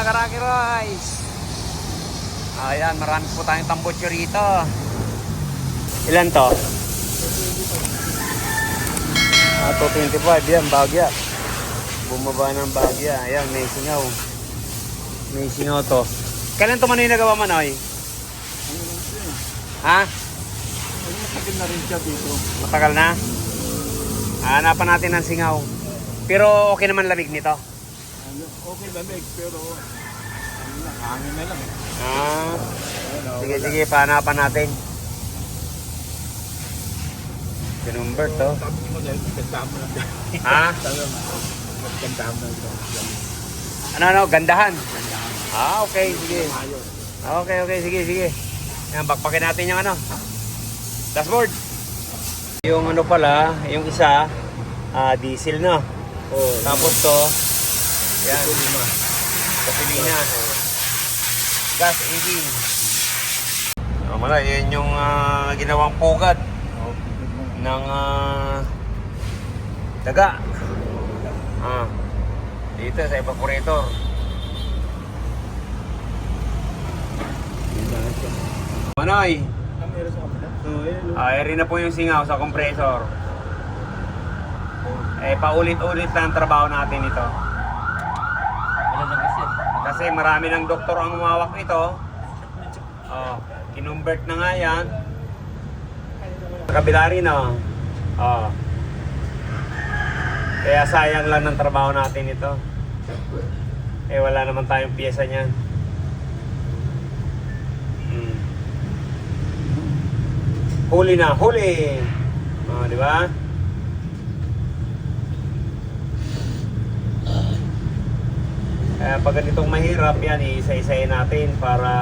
mga Karaki Royce. Ayan, marami po tayong tambutso rito. Ilan to? 225 yan, bagya. Bumaba ng bagya. Ayan, may singaw. May singaw to. Kailan to Manoy nagawa Manoy? Ha? Matagal na rin siya dito. Matagal na? Hanapan natin ng singaw. Pero okay naman lamig nito? Okay lamig, pero hangin na lang. Sige, sige, pahanapan natin. Kinumbert to. Sabi mo dahil gandaan mo lang. Ha? Gandaan mo lang. Ano, gandahan? Gandaan. Okay, sige. Okay, sige, sige. Yan, bakpakin natin yung ano. Dashboard. Yung ano pala, yung isa, diesel na. Oh, Tapos to, yan, gasolina. Gas engine. Mala, yan yung ginawang pugad ng daga. Dito sa evaporator. Manoy, rin na po yung singaw sa compressor. Paulit-ulit lang ang trabaho natin ito. Kasi marami ng doktor ang umawak nito. Kinumbert na nga yan. Sa kabila rin, kaya sayang lang ng trabaho natin ito. Wala naman tayong piyesa niyan. Huli na, huli! Di ba? Kaya pag ganitong mahirap yan, isa-isayin natin para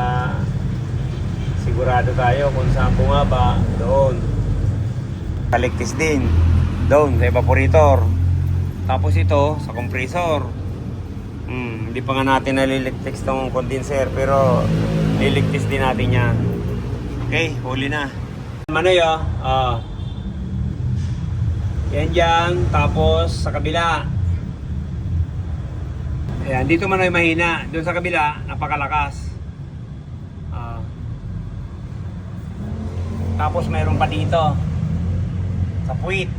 sigurado tayo kung saan bumaba, doon. Kaligtis din, doon sa evaporator. Tapos ito, sa compressor. Hindi pa nga natin naliligtis tong condenser, pero liligtis din natin yan. Okay, huli na. Manoy, yan dyan, tapos sa kabila. Ayan, dito Manoy mahina. Doon sa kabila, napakalakas. Tapos mayroon pa dito sa puwit.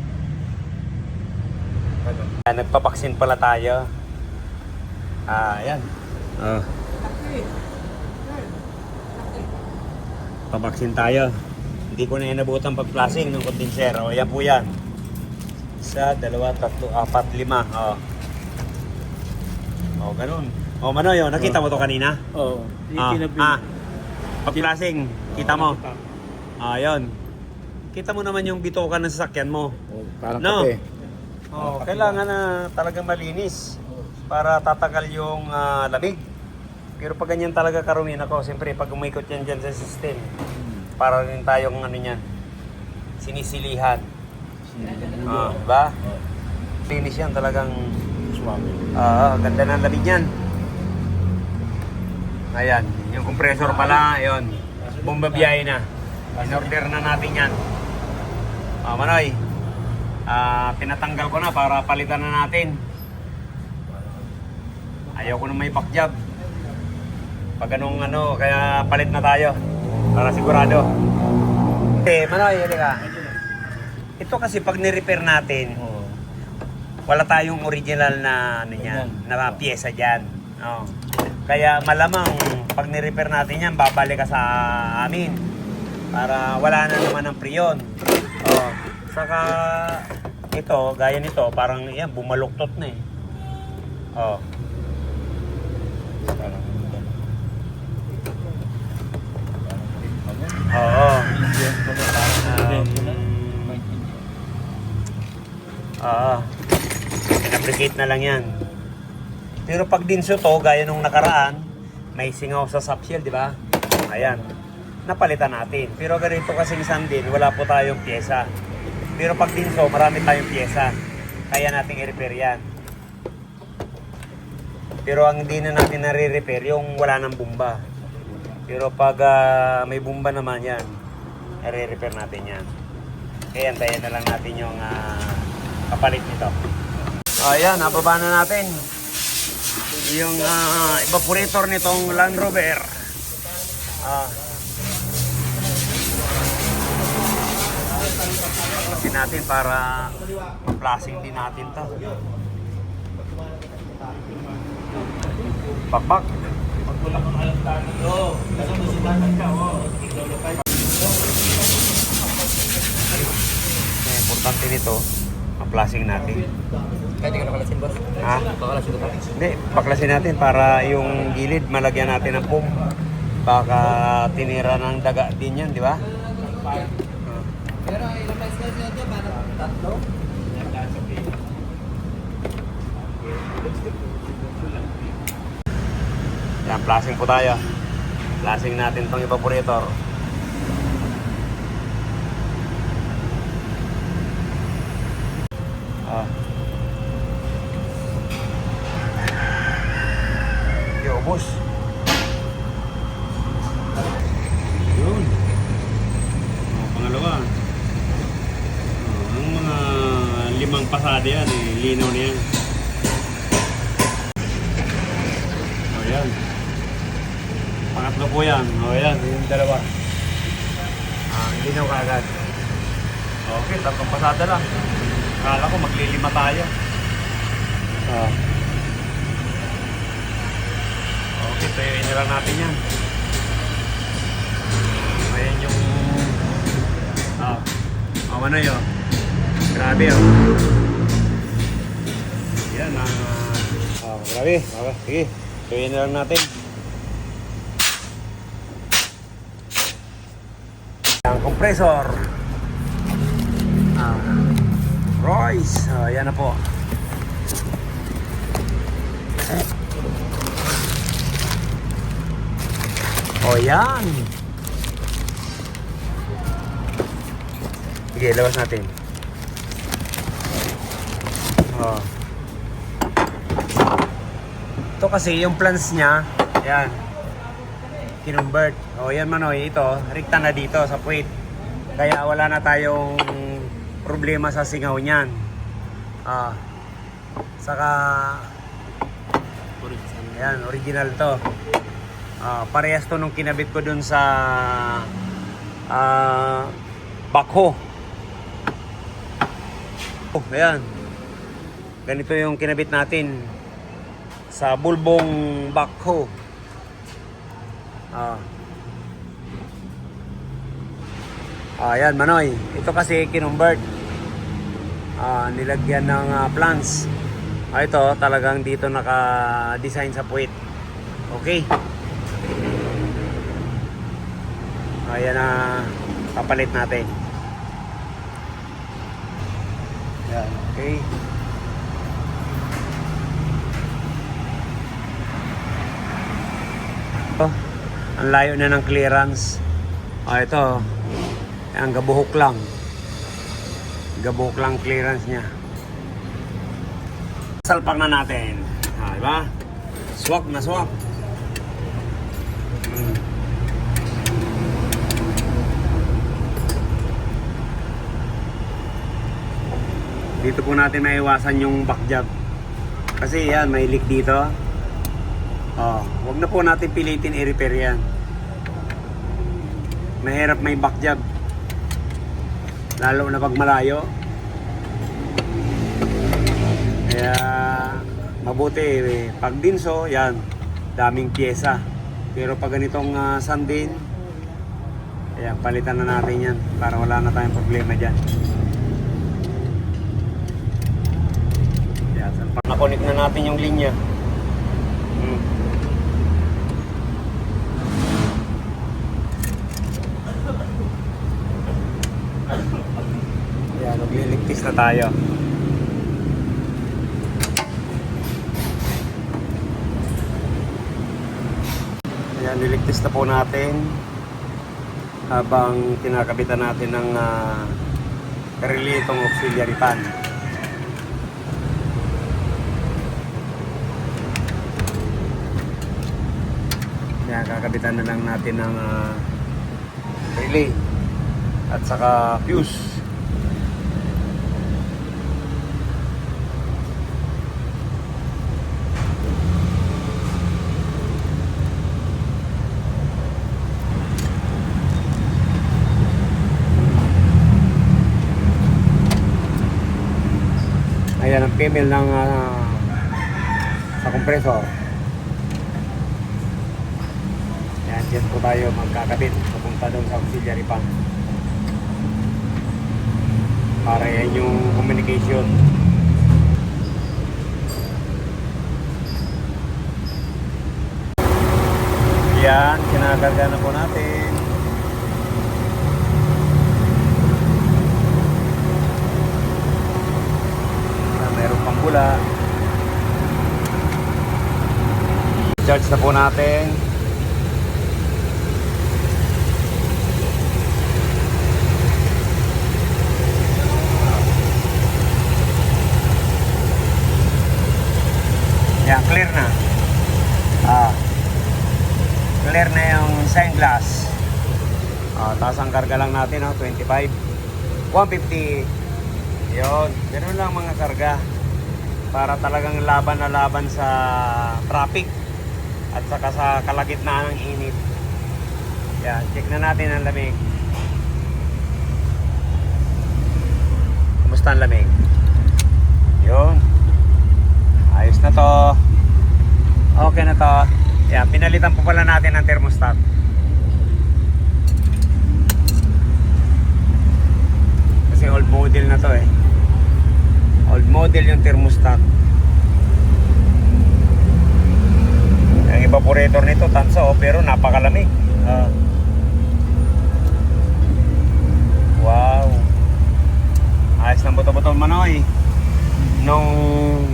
Nagpapaksin pala tayo. Ayan. Papaksin tayo. Hindi ko na inabutan pag-flushing ng condenser. Ayan po yan. 1, 2, 3, 4, 5. Ganun. Manoy, nakita mo to kanina? Oo. Pag-flushing, kita mo? Ayun. Kita mo naman yung bitokan ng sasakyan mo. Parang No? kape. Kailangan na talagang malinis para tatagal yung lamig. Pero pag ganyan talaga karumin ako, siyempre pag umikot yan dyan sa system, para rin tayong ano yan, sinisilihan. Diba? Linis yan talagang ganda ng lamig yan. Ayan, yung compressor pala, yun. Bumbabiyahe na. In-order na natin yan. Manoy, pinatanggal ko na para palitan na natin. Ayaw ko na may backjob. Pag anong kaya palit na tayo. Para sigurado. Manoy, hindi ka. Ito kasi pag ni-repair natin, wala tayong original na na pyesa dyan. Kaya malamang pag ni-repair natin yan, babalik ka sa amin. Para wala na naman ang priyon. Saka ito, gaya nito, parang yan, bumaluktot na eh. Pinabricate na lang yan. Pero pag dinso to, gaya nung nakaraan, may singaw sa subshell, di ba? Ayan. Napalitan natin. Pero ganito kasing sandin, wala po tayong pyesa. Pero pag dinso, marami tayong pyesa. Kaya natin i-repair yan. Pero ang hindi na natin nare-repair, yung wala ng bumba. Pero pag may bumba naman yan, i-repair natin yan. Kaya antayin na lang natin yung kapalit nito. Ayan, nababa na natin. yung evaporator nitong Land Rover. Kasi natin para ma-flashing din natin to. Bakbak. Pag wala kang alam tayo, dagang musibahan ka, Importante nito, ma-flashing natin. Kahit hindi ka nakalasin, boss. Ha? Bakalasin ko pa. Hindi, baklasin natin para yung gilid malagyan natin ng foam. Baka tinira ng daga din yan, di ba? Pero ilang price ka siya dyan? Parang tatlo? Yan, flashing po tayo. Flashing natin tong evaporator. Yo, boss. Yun. Pangalawa. Ang mga 5 pasada yan eh. Linaw na yan. Ayan. Pangatlo po yan. Ayan, yung dalawa. Linaw ka agad. Okay, 3 pasada lang. Akala ko maglilima tayo. Okay, tuyuin na lang natin yan. Ayan yung... ano yun? Grabe yun. Yan, grabe. Okay, sige. Tuyuin na lang natin. Ang compressor. Royce. Yan na po. Yan. Sige, labas natin. Ito kasi yung plans niya, yan. Kinumbert. Yan Manoy, ito, rikta na dito sa puwit. Kaya wala na tayong problema sa singaw niyan. Saka yan, original to. Parehas to nung kinabit ko dun sa backhoe. Ayan. Ganito yung kinabit natin sa bulbong backhoe. Ayan Manoy, ito kasi kinumbert. Nilagyan ng plants. Ito talagang dito naka-design sa puwit. Okay. Ayan na papalit natin. Ayan, okay. Ang layo na ng clearance. Ito. Ang gabuhok lang. Gabuhok lang clearance niya. Salpak na natin. Diba? Swak na swak. Dito po natin maiwasan yung back job. Kasi yan, may leak dito. Huwag na po natin pilitin i-repair yan. Mahirap may back job. Lalo na pag malayo. Kaya mabuti pag dinso, yan, daming pyesa. Pero pag ganitong sandin, ayan, palitan na natin yan para wala na tayong problema dyan. Yan, na-connect na natin yung linya. Yan, magliligtis na tayo. Ayan, liligtis na po natin habang kinakabitan natin ng relay itong auxiliary pan. Ayan, kakabitan na lang natin ng relay at saka fuse. ml ng sa compressor. Yan, dyan po tayo magkakabit papunta doon sa auxiliary pump. Para yan yung communication. Yan, kinakarga na po natin. Meron pang bula. Charge na po natin. Yan, clear na. Clear na yung sign glass. Taas ang karga lang natin, 25. 150. Yun, ganoon lang mga karga. Para talagang laban na laban sa traffic. At saka sa kalagitnaan ng init. Yan, check na natin ang lamig. Kumusta ang lamig? Yun. Ayos na to. Okay na to. Yan, pinalitan po pala natin ang thermostat. Kasi old model na to eh. Old model yung thermostat. Ang evaporator nito tanso pero napakalamig. Wow. Ayos ng buto-buto manoy. Nung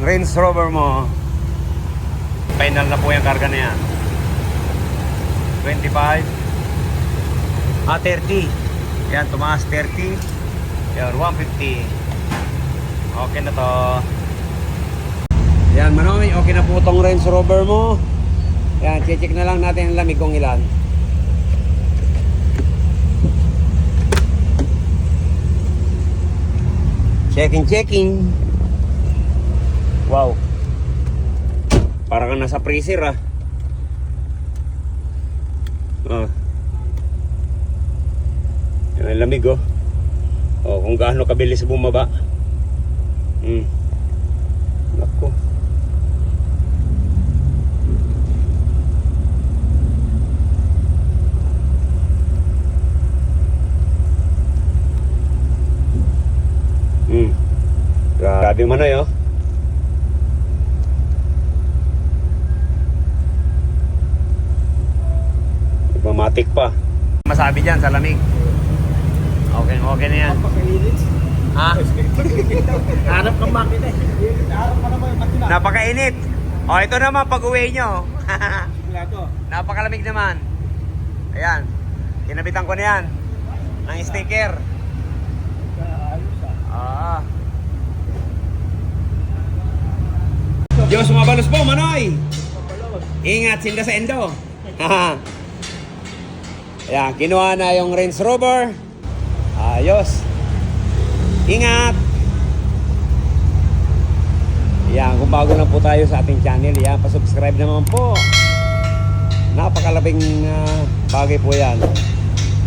Range Rover mo. Final na po yung karga na yan. 25. 30. Yan, tumaas 30. Yan, 150. Okay na to. Yan, Manoy, okay na po itong Range Rover mo. Yan, check na lang natin ang lamig kung ilan. Checking. Wow. Parang kang nasa freezer Yan ang lamig kung gaano kabilis bumaba. Nako. Grabe manoy Matik pa. Masabi dyan sa lamig. Okay na yan. Ha? Harap ng makina eh. Harap pa naman yung makina. Napakainit. Ito naman pag uwi nyo. Plato. Napakalamig naman. Ayan. Kinabitan ko na yan. Ng sticker. Diyos mabalos po, Manoy. Ingat, sinda sa endo. Ayan, kinuha na yung Range Rover. Ayos. Ingat. Ayan, kung bago lang po tayo sa ating channel, ayan, pasubscribe naman po. Napakalabing bagay po yan.